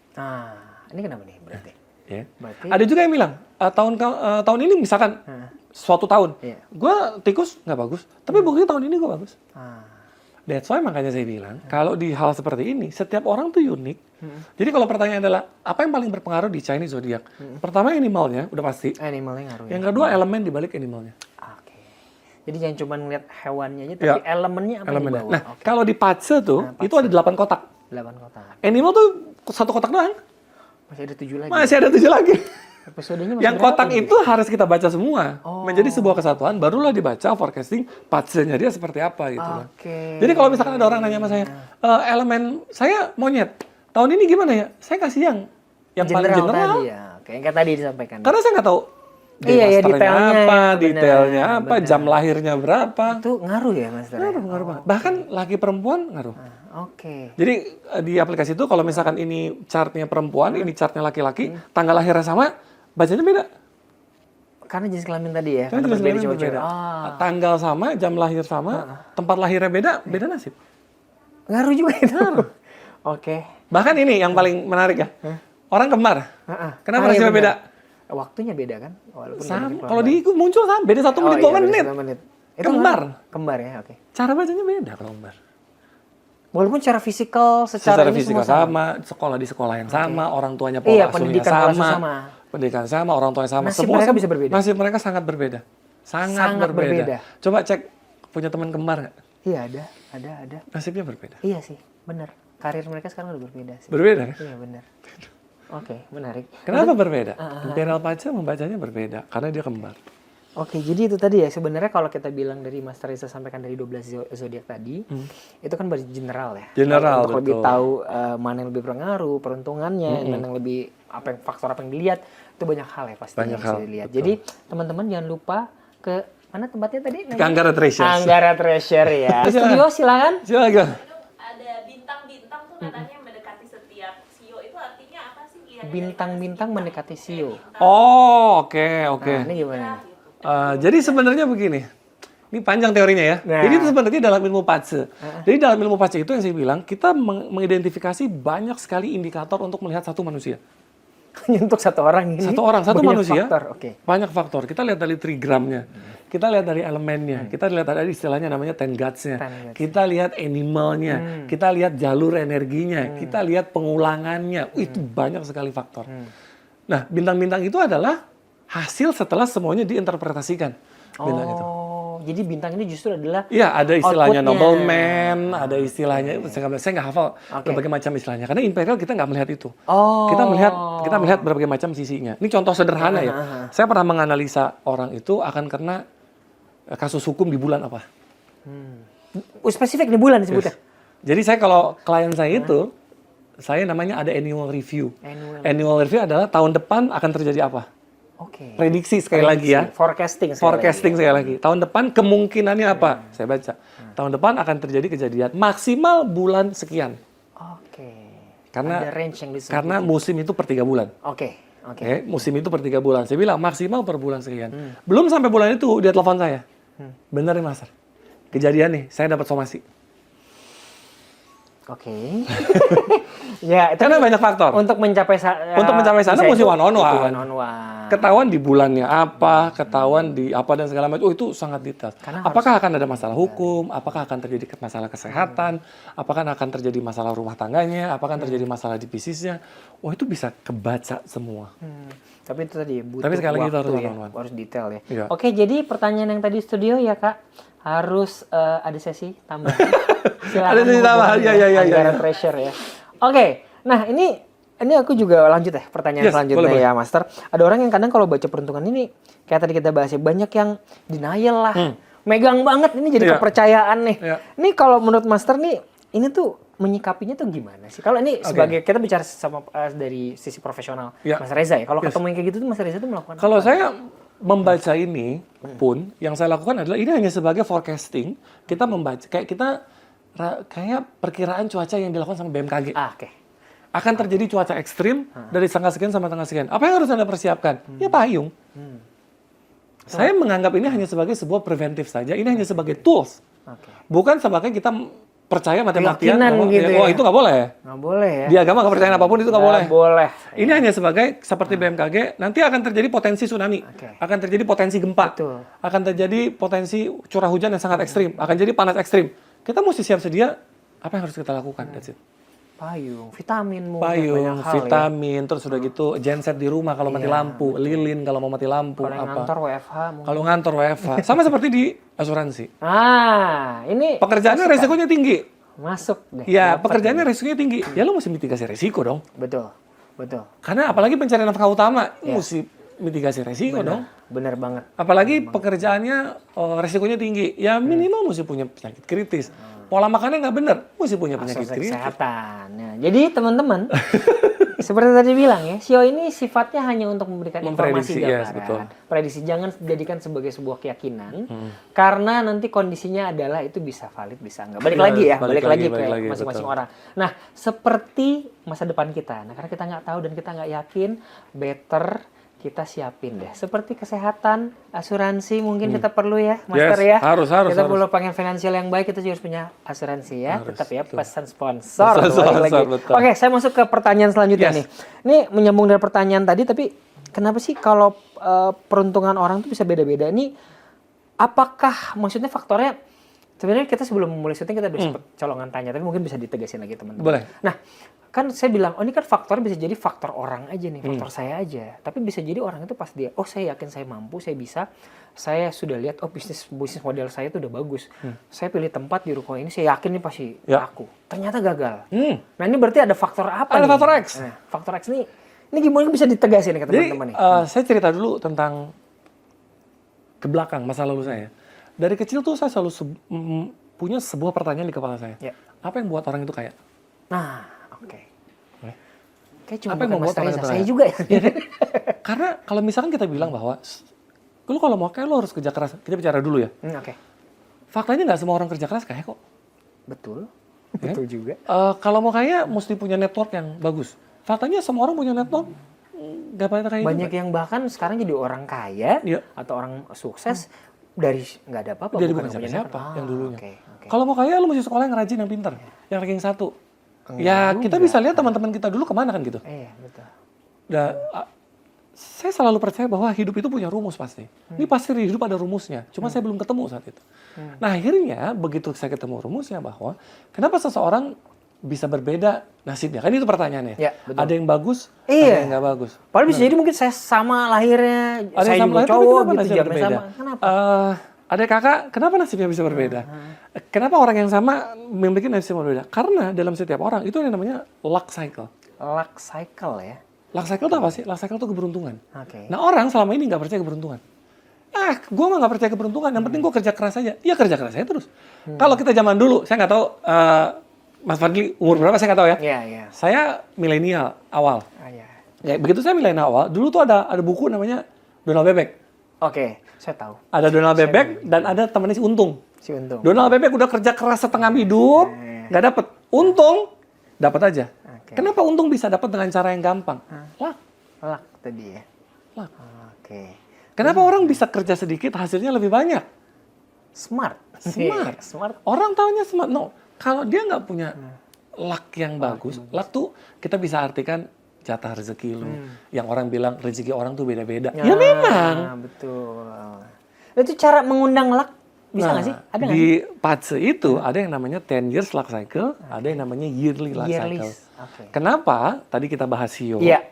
Ini kenapa nih berarti? Ya. Berarti Ada juga yang bilang tahun ini misalkan suatu tahun, gua tikus nggak bagus, tapi buktinya tahun ini gua bagus. That's why makanya saya bilang, kalau di hal seperti ini, setiap orang tuh unik. Jadi kalau pertanyaan adalah, apa yang paling berpengaruh di Chinese zodiac? Pertama animalnya, udah pasti. animalnya ngaruh ya. Yang kedua elemen di balik animalnya. Oke. Jadi jangan cuma ngeliat hewannya aja, tapi elemennya apa yang dibawa. Nah, kalau di Pace tuh, itu ada 8 kotak. 8 kotak. Animal tuh satu kotak doang. Masih ada 7 lagi. Masih ada 7 lagi. Episodenya masih Yang berapa kotak nih? itu harus kita baca semua. Menjadi sebuah kesatuan, barulah dibaca forecasting Pace-nya dia seperti apa gitu loh. Oke. Jadi kalau misalkan ada orang nanya sama saya, elemen saya monyet, tahun ini gimana ya? Saya kasih yang paling general. Tadi ya. Oke, yang kayak tadi disampaikan. Karena saya nggak tahu Iya, ya, masternya detailnya apa, ya, detailnya benar, apa, jam lahirnya berapa. Itu ngaruh ya Mas Tera? Ngaruh banget. Bahkan laki perempuan ngaruh. Oke. Jadi di aplikasi itu kalau misalkan ini chartnya perempuan, ini chartnya laki-laki, tanggal lahirnya sama, bacanya beda. Karena jenis kelamin tadi ya. Karena jenis berbeda kelamin cowok-cewek. berbeda. Tanggal sama, jam lahir sama, tempat lahirnya beda, beda nasib. Ngaruh juga itu. Oke. Bahkan ini yang paling menarik ya. Orang kembar. Kenapa nasibnya beda? Waktunya beda kan? Walaupun Sama. Kalau di muncul sama, beda 1 menit, 2 menit. Itu Kembar. Kembar ya, oke. Cara bacanya beda kalau kembar. Walaupun secara fisikal, secara ini fisikal semua sama, sekolah di sekolah yang sama, orang tuanya pola asuhnya pendidikan sama, pendidikan sama, orang tuanya sama. Nasib mereka bisa berbeda. Nasib mereka sangat berbeda. Sangat berbeda. Coba cek, punya teman kembar nggak? Iya, ada. Nasibnya berbeda. Iya sih, benar. Karir mereka sekarang udah berbeda sih. Berbeda kan? Iya, benar. Oke, menarik. Kenapa berbeda? Imperial Pace membacanya berbeda, karena dia kembar. Oke, jadi itu tadi ya. Sebenarnya kalau kita bilang dari Mas Reza sampaikan dari 12 zodiak tadi, itu kan baru general ya. General, untuk lebih tahu mana yang lebih berpengaruh, peruntungannya, mana yang lebih faktor apa yang dilihat, itu banyak hal ya pasti yang bisa dilihat. Jadi teman-teman jangan lupa ke mana tempatnya tadi? Ke Anggara Treasure. Anggara Treasure ya. Studio silakan. Silakan. Ada bintang-bintang tuh katanya mendekati setiap sio, itu artinya apa sih? Bintang-bintang mendekati sio. Oh, oke. Nah, ini gimana? Jadi sebenarnya begini, ini panjang teorinya ya. Nah. Jadi itu sebenarnya dalam ilmu pace. Jadi dalam ilmu pace itu yang saya bilang, kita mengidentifikasi banyak sekali indikator untuk melihat satu manusia. Untuk satu orang ini? Satu manusia. Faktor. Okay. Banyak faktor. Kita lihat dari trigramnya, kita lihat dari elemennya, kita lihat dari istilahnya namanya 10 guts-nya, kita lihat animalnya, kita lihat jalur energinya, kita lihat pengulangannya. Itu banyak sekali faktor. Nah, bintang-bintang itu adalah hasil setelah semuanya diinterpretasikan. Bintang itu. Jadi bintang ini justru adalah iya, ada istilahnya outputnya. nobleman, ada istilahnya saya nggak hafal berbagai macam istilahnya. Karena imperial kita nggak melihat itu. Kita melihat berbagai macam sisinya. Ini contoh sederhana ya. Saya pernah menganalisa orang itu akan kena kasus hukum di bulan apa. Spesifik di bulan disebutnya. Jadi saya kalau klien saya itu, saya namanya ada annual review. Annual review adalah tahun depan akan terjadi apa. Oke. Prediksi sekali lagi ya. Forecasting sekali lagi. Tahun depan kemungkinannya apa? Saya baca. Tahun depan akan terjadi kejadian maksimal bulan sekian. Oke. Karena ada range yang disebut. Karena musim itu per 3 bulan. Oke. Musim itu per 3 bulan. Saya bilang maksimal per bulan sekian. Belum sampai bulan itu dia telepon saya. Bener nih Mas. Kejadian nih, saya dapat somasi. Oke. Ya, itu karena banyak faktor. Untuk mencapai sana mesti one on one. One. Ketahuan di bulannya apa, ketahuan di apa dan segala macam. Oh, itu sangat detail. Apakah akan ada masalah hukum, apakah akan terjadi masalah kesehatan, apakah akan terjadi masalah rumah tangganya, apakah akan terjadi masalah di bisnisnya. Oh, itu bisa kebaca semua. Tapi itu tadi butuh tapi sekali lagi itu waktu harus detail ya. Iya. Oke, jadi pertanyaan yang tadi studio ya, Kak. Harus ada sesi tambahan. Silakan. Ada sesi tambahan. Ya. Treasure ya. Oke. Nah, ini aku juga lanjut ya pertanyaan selanjutnya boleh. Ya, Master. Ada orang yang kadang kalau baca peruntungan ini kayak tadi kita bahas ya, banyak yang denial lah. Megang banget ini jadi kepercayaan nih. Ini kalau menurut Master nih, ini tuh menyikapinya tuh gimana sih? Kalau ini sebagai kita bicara sama dari sisi profesional, Mas Reza ya. Kalau ketemu yang kayak gitu tuh Mas Reza tuh melakukan kalau saya membaca ini pun yang saya lakukan adalah ini hanya sebagai forecasting. Kita membaca kayak perkiraan cuaca yang dilakukan sama BMKG. Akan terjadi cuaca ekstrim dari tanggal sekian sampai tanggal sekian. Apa yang harus Anda persiapkan? Ya payung. Saya menganggap ini hanya sebagai sebuah preventif saja. Ini hanya sebagai tools. Bukan sebagai kita percaya mati-matian gitu ya. Oh, itu nggak boleh. Nggak boleh ya. Di agama kepercayaan apapun itu nggak boleh. Boleh. Ini hanya sebagai seperti BMKG, nanti akan terjadi potensi tsunami, akan terjadi potensi gempa, akan terjadi potensi curah hujan yang sangat ekstrim, akan jadi panas ekstrim. Kita mesti siap sedia apa yang harus kita lakukan. That's it. Payung, vitamin, vitamin, terus udah gitu genset di rumah kalau mati lampu, lilin kalau mau mati lampu, kalau ngantor WFH. Kalau ngantor WFH, sama seperti di asuransi. Ini pekerjaannya resikonya tinggi. Masuk deh. Ya, pekerjaannya resikonya tinggi. Ya lo mesti mitigasi resiko dong. Betul. Karena apalagi pencarian nafkah utama, mesti mitigasi resiko dong. Bener banget. Apalagi pekerjaannya resikonya tinggi, ya minimal mesti punya penyakit kritis. Pola makannya nggak benar, mesti punya penyakit kritis. Kesehatan. Nah, jadi teman-teman, seperti tadi bilang ya, SEO ini sifatnya hanya untuk memberikan informasi Memprediksi, yes, gambaran. betul. Prediksi, jangan jadikan sebagai sebuah keyakinan, karena nanti kondisinya adalah itu bisa valid, bisa enggak. Balik Yes, lagi ya, balik balik lagi lagi, ke masing-masing betul. orang. Nah, seperti masa depan kita. Nah, karena kita nggak tahu dan kita nggak yakin, better kita siapin deh. Seperti kesehatan, asuransi mungkin kita perlu ya, Master Yes, ya. harus. Kita harus. perlu pengen finansial yang baik, kita juga harus punya asuransi ya. Harus, Tetap ya, betul. pesan sponsor. Pesan Balik sponsor, lagi. betul. Oke, saya masuk ke pertanyaan selanjutnya Yes. nih. Ini menyambung dari pertanyaan tadi, tapi kenapa sih kalau peruntungan orang tuh bisa beda-beda? Ini apakah maksudnya faktornya? Sebenarnya kita sebelum mulai syuting kita udah sempet colongan tanya, tapi mungkin bisa ditegasin lagi teman-teman. Boleh. Nah, kan saya bilang, oh ini kan faktor bisa jadi faktor orang aja nih, faktor saya aja. Tapi bisa jadi orang itu pas dia, oh saya yakin saya mampu, saya bisa, saya sudah lihat, oh bisnis model saya itu udah bagus. Saya pilih tempat di ruko ini, saya yakin nih pasti Ya. laku. Ternyata gagal. Hmm. Nah ini berarti ada faktor apa Ada nih? faktor X. Nah, faktor X ini gimana bisa ditegasin nih ke Jadi, teman-teman nih? saya cerita dulu tentang ke belakang masa lalu saya. Dari kecil tuh saya selalu punya sebuah pertanyaan di kepala saya. Ya. Apa yang buat orang itu kaya? Nah, oke. Boleh. Kayak cuma Apa yang bukan membuat Mas orang Reza, itu saya kaya? juga ya. Karena kalau misalkan kita bilang bahwa lu kalau mau kaya lu harus kerja keras. Kita bicara dulu ya. Oke. Faktanya nggak semua orang kerja keras kaya kok. Betul. Ya. Betul juga. Kalau mau kaya mesti punya network yang bagus. Faktanya semua orang punya network nggak pada kaya Banyak juga. yang bahkan sekarang jadi orang kaya Iya. atau orang sukses dari nggak ada apa-apa. Jadi bukan bukan punya siapa-siapa network. yang dulunya. Oke, oke. Kalau mau kaya lu mesti sekolah yang rajin, yang pintar, yang ranking 1. Enggak Ya juga. kita bisa lihat teman-teman kita dulu kemana kan gitu. Iya, betul. Dan saya selalu percaya bahwa hidup itu punya rumus pasti. Ini pasti di hidup ada rumusnya. Cuma saya belum ketemu saat itu. Nah akhirnya begitu saya ketemu rumusnya bahwa kenapa seseorang bisa berbeda nasibnya? Kan itu pertanyaannya. Ya, betul. Ada yang bagus, Iya. ada yang nggak bagus. Padahal bisa jadi mungkin saya sama lahirnya, Ada saya yang sama juga lahir, tapi cowok kenapa gitu, nasibnya jamnya berbeda? sama. Kenapa? Ada kakak, kenapa nasibnya bisa berbeda? Kenapa orang yang sama memiliki nasib yang berbeda? Karena dalam setiap orang itu yang namanya luck cycle. Luck cycle ya. Luck cycle itu apa sih? Luck cycle itu keberuntungan. Oke. Nah orang selama ini nggak percaya keberuntungan. Gue mah nggak percaya keberuntungan. Yang penting gue kerja keras aja. Iya kerja keras aja terus. Kalau kita zaman dulu, saya nggak tahu Mas Fadli umur berapa saya nggak tahu ya. Iya, iya. Saya milenial awal. Ah, iya. Ya begitu saya milenial awal, dulu tuh ada buku namanya Donald Bebek. Oke, saya tahu. Ada Donald Bebek dan ada temannya si Untung. Si Untung. Donald Bebek udah kerja keras setengah hidup, nggak dapet. Untung dapat aja. Oke. Kenapa Untung bisa dapat dengan cara yang gampang? Luck. Luck tadi ya. Luck. Oke. Kenapa orang bisa kerja sedikit hasilnya lebih banyak? Smart. Smart. Smart. Orang taunya smart. No, kalau dia nggak punya luck yang bagus, luck tuh kita bisa artikan jatah rezeki lu. Yang orang bilang rezeki orang tuh beda-beda. Ya memang. Nah, betul. Itu cara mengundang luck bisa nggak sih? Ada nggak di sih? Patse itu ada yang namanya 10 years luck cycle, ada yang namanya yearly luck Yearly. cycle. Oke. Kenapa? Tadi kita bahas CEO. Iya,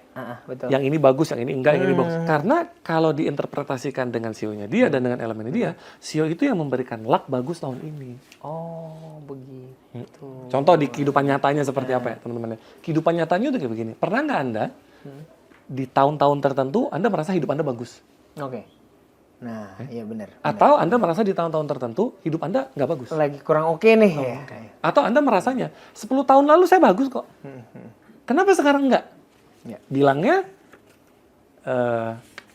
betul. Yang ini bagus, yang ini enggak, yang ini bagus. Karena kalau diinterpretasikan dengan CEO-nya dia dan dengan elemennya dia, CEO itu yang memberikan luck bagus tahun ini. Oh, begitu. Contoh di kehidupan nyatanya seperti apa ya teman-teman? Kehidupan nyatanya itu kayak begini. Pernah nggak Anda di tahun-tahun tertentu Anda merasa hidup Anda bagus? Oke. Nah, iya benar. Atau Anda merasa di tahun-tahun tertentu hidup Anda nggak bagus? Lagi kurang oke nih ya. Atau Anda merasanya 10 tahun lalu saya bagus kok. Kenapa sekarang enggak? Ya. Bilangnya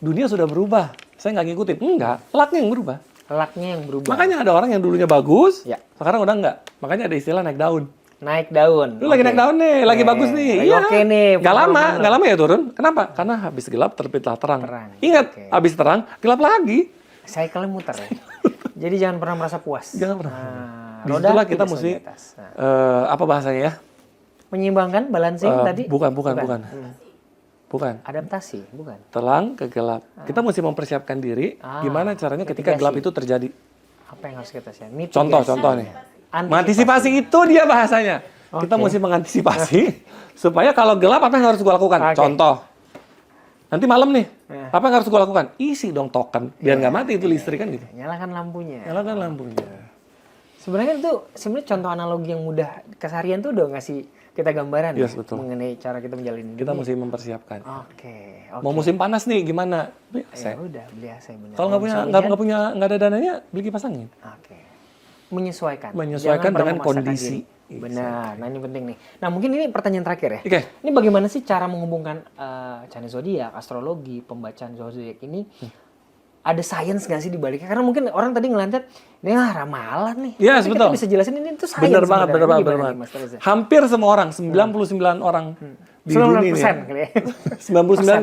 dunia sudah berubah. Saya nggak ngikutin. Enggak, lucknya yang berubah. Lucknya yang berubah. Makanya ada orang yang dulunya bagus, Ya. sekarang udah enggak. Makanya ada istilah naik daun. Naik daun. Lu lagi naik daun nih, lagi bagus nih. Lagi oke nih, Nggak lama, performa lu. nggak lama ya turun. Kenapa? Karena habis gelap terbitlah terang. Terang. Ingat, Oke. habis terang, gelap lagi. Cycle-nya muter ya. Jadi jangan pernah merasa puas. Jangan pernah. Nah, Disitulah kita tidak mesti, selalu di atas. Nah, apa bahasanya ya? menyeimbangkan balancing tadi? Bukan. Hmm. Bukan. Adaptasi, bukan. Terang ke gelap. Kita mesti mempersiapkan diri gimana caranya ketika mitigasi. gelap itu terjadi. Apa yang harus kita siapkan? Mitigasi. Contoh nih. Antisipasi. Mengantisipasi itu dia bahasanya. Kita mesti mengantisipasi supaya kalau gelap apa yang harus gua lakukan? Oke. Contoh. Nanti malam nih, apa yang harus gua lakukan? Isi dong token biar nggak mati itu listrik kan gitu. Nyalakan lampunya. Nyalakan lampunya. Sebenarnya contoh analogi yang mudah keseharian tuh udah ngasih kita gambaran Yes, ya, betul. mengenai cara kita menjalani Kita hidup. mesti mempersiapkan. Oke. Mau musim panas nih gimana? Beli AC. Ya udah, beli AC bener. Kalau nggak ada dananya, beli kipas angin. Oke. Menyesuaikan. Menyesuaikan Jangan pernah dengan memaksakan kondisi diri. Benar. Nah, ini penting nih. Nah, mungkin ini pertanyaan terakhir ya. Oke. Ini bagaimana sih cara menghubungkan Chinese zodiak, astrologi, pembacaan zodiak ini? Ada sains nggak sih di baliknya? Karena mungkin orang tadi ngeliat, ini ramalan nih. Yes, Tapi betul. kita bisa jelasin ini tuh sains. Benar banget, sebenarnya. benar Ini banget. gimana nih, Mas Reza? Hampir semua orang, 99 orang di dunia ini. 99% kali ya.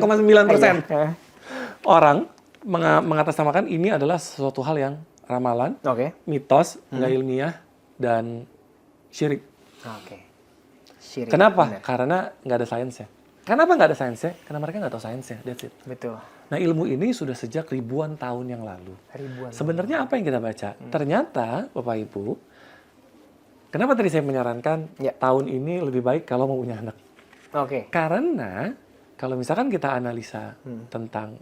99,9% Iya. orang mengatasnamakan ini adalah sesuatu hal yang ramalan, Oke. mitos, nggak ilmiah, dan syirik. Oke. Syirik. Kenapa? Benar. Karena nggak ada sainsnya. Kenapa nggak ada sainsnya? Karena mereka nggak tahu sainsnya, that's it. Betul. Nah, ilmu ini sudah sejak ribuan tahun yang lalu. Ribuan. Sebenarnya apa yang kita baca? Ternyata, Bapak Ibu, kenapa tadi saya menyarankan Ya. tahun ini lebih baik kalau mau punya anak? Oke. Karena kalau misalkan kita analisa tentang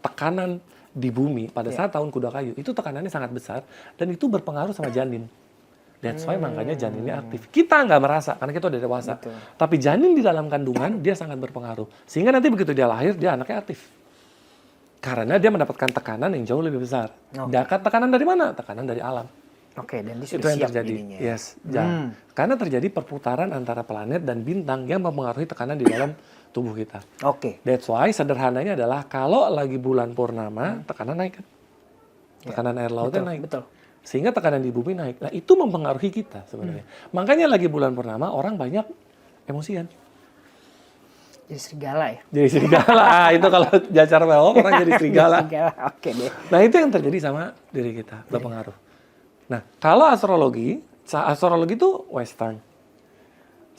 tekanan di bumi pada saat tahun kuda kayu, itu tekanannya sangat besar dan itu berpengaruh sama janin. That's why makanya janinnya aktif. Kita nggak merasa karena kita udah dewasa. Betul. Tapi janin di dalam kandungan dia sangat berpengaruh. Sehingga nanti begitu dia lahir dia anaknya aktif. Karena dia mendapatkan tekanan yang jauh lebih besar. Dapat tekanan dari mana? Tekanan dari alam. Oke, dan dia Itu sudah yang siap terjadi. jadinya. Yes. Karena terjadi perputaran antara planet dan bintang yang mempengaruhi tekanan di dalam tubuh kita. Oke. That's why sederhananya adalah kalau lagi bulan purnama tekanan naik kan. Tekanan air lautnya naik. Betul. Sehingga tekanan di bumi naik. Nah, itu mempengaruhi kita sebenarnya. Makanya lagi bulan purnama orang banyak emosian. Jadi serigala ya? Jadi serigala. Itu kalau jacar belok orang jadi serigala. Serigala. Oke deh. Nah, itu yang terjadi sama diri kita, berpengaruh. Nah, kalau astrologi itu western.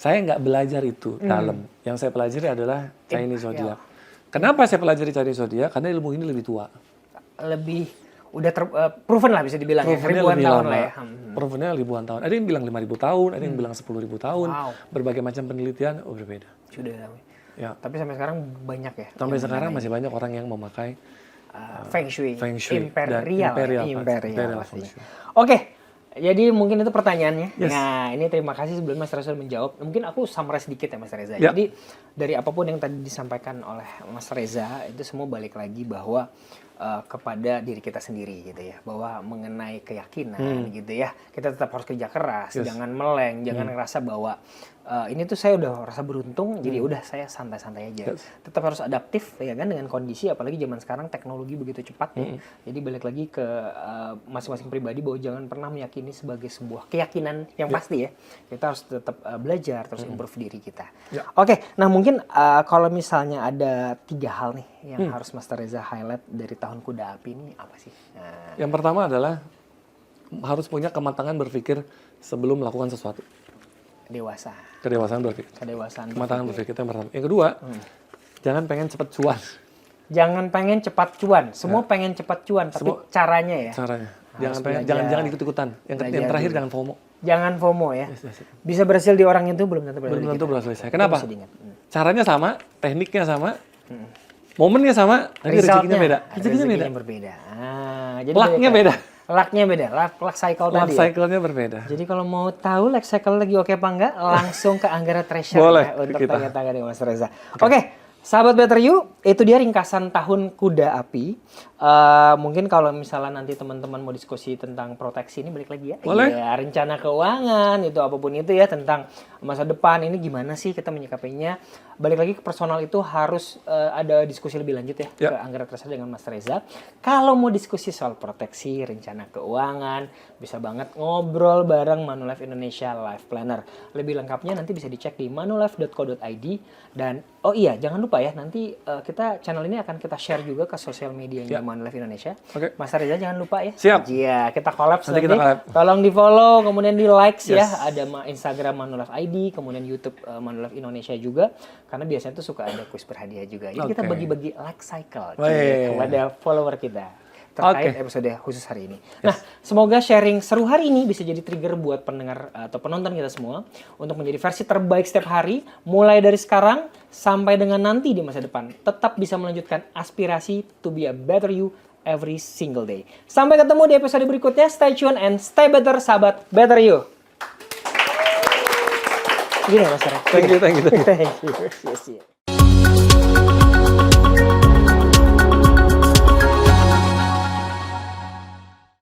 Saya nggak belajar itu dalam. Yang saya pelajari adalah Chinese zodiac. Kenapa saya pelajari Chinese zodiac? Karena ilmu ini lebih tua. Lebih udah proven lah bisa dibilang ya. Provennya Ribuan lebih tahun lama. lah ya. Provennya ribuan tahun. Ada yang bilang 5.000 tahun, ada yang bilang 10.000 tahun. Wow. Berbagai macam penelitian berbeda. Sudah. Ya. Tapi sampai sekarang banyak ya. Sampai sekarang masih banyak orang yang memakai Feng Shui. Feng Shui Imperial. dan Imperial Feng pastinya. Shui. Oke. Jadi mungkin itu pertanyaannya. Yes. Nah, ini terima kasih sebelum Mas Reza menjawab. Mungkin aku summarize sedikit ya Mas Reza. Ya. Jadi dari apapun yang tadi disampaikan oleh Mas Reza itu semua balik lagi bahwa kepada diri kita sendiri gitu ya, bahwa mengenai keyakinan gitu ya, kita tetap harus kerja keras, jangan meleng, jangan ngerasa bahwa ini tuh saya udah rasa beruntung, jadi udah saya santai-santai aja. Tetap harus adaptif ya kan dengan kondisi, apalagi zaman sekarang teknologi begitu cepat ya. Jadi balik lagi ke masing-masing pribadi bahwa jangan pernah meyakini sebagai sebuah keyakinan yang pasti ya. Kita harus tetap belajar terus improve diri kita. Oke, nah mungkin kalau misalnya ada 3 hal nih yang harus Mas Reza highlight dari tahun kuda api ini apa sih? Nah, Yang pertama adalah harus punya kematangan berpikir sebelum melakukan sesuatu. dewasa. Kedewasaan berpikir. Kedewasaan. Kematangan berpikir itu yang pertama. Yang kedua, jangan pengen cepet cuan Jangan pengen cepat cuan. Semua pengen cepat cuan, tapi caranya ya. caranya. Harus Jangan ikut-ikutan. Yang terakhir jangan FOMO. Jangan FOMO ya. Yes. Bisa berhasil di orang itu belum tentu berhasil. Belum di tentu kita. berhasil selesai. Kenapa? Itu mesti diingat. Caranya sama, tekniknya sama, momennya sama, tapi rezekinya beda. Rezekinya berbeda. Jadi Lucknya beda. Lucknya beda. Luck cycle Life tadi. Ya. cycle-nya berbeda. Jadi kalau mau tahu life cycle lagi oke apa enggak, langsung ke Anggara Treasure Boleh, ya, untuk kita. tanya-tanya dengan Mas Reza. Oke. Sahabat Better You, itu dia ringkasan tahun kuda api. Mungkin kalau misalnya nanti teman-teman mau diskusi tentang proteksi ini balik lagi ya. Boleh. Ya, rencana keuangan itu apapun itu ya, tentang masa depan ini gimana sih kita menyikapinya. Balik lagi ke personal itu harus ada diskusi lebih lanjut ya ke Anggara Treasure dengan Mas Reza. Kalau mau diskusi soal proteksi, rencana keuangan, bisa banget ngobrol bareng Manulife Indonesia Life Planner. Lebih lengkapnya nanti bisa dicek di manulife.co.id. Dan oh iya, jangan lupa ya, nanti kita channel ini akan kita share juga ke sosial medianya Manulife Indonesia. Oke. Mas Reza jangan lupa ya. Siap. Iya, kita collab Nanti kita collab. Tolong di follow, kemudian di likes ya. Yes. Ada Instagram Manulife ID, kemudian YouTube Manulife Indonesia juga. Karena biasanya tuh suka ada kuis berhadiah juga. Jadi kita Oke. bagi-bagi like cycle Wih. kepada follower kita terkait Oke. episode khusus hari ini. Nah, semoga sharing seru hari ini bisa jadi trigger buat pendengar atau penonton kita semua untuk menjadi versi terbaik setiap hari, mulai dari sekarang sampai dengan nanti di masa depan. Tetap bisa melanjutkan aspirasi to be a better you every single day. Sampai ketemu di episode berikutnya. Stay tune and stay better, sahabat Better You. Gini ya Mas Reza. Thank you. Thank you. Yes, yes.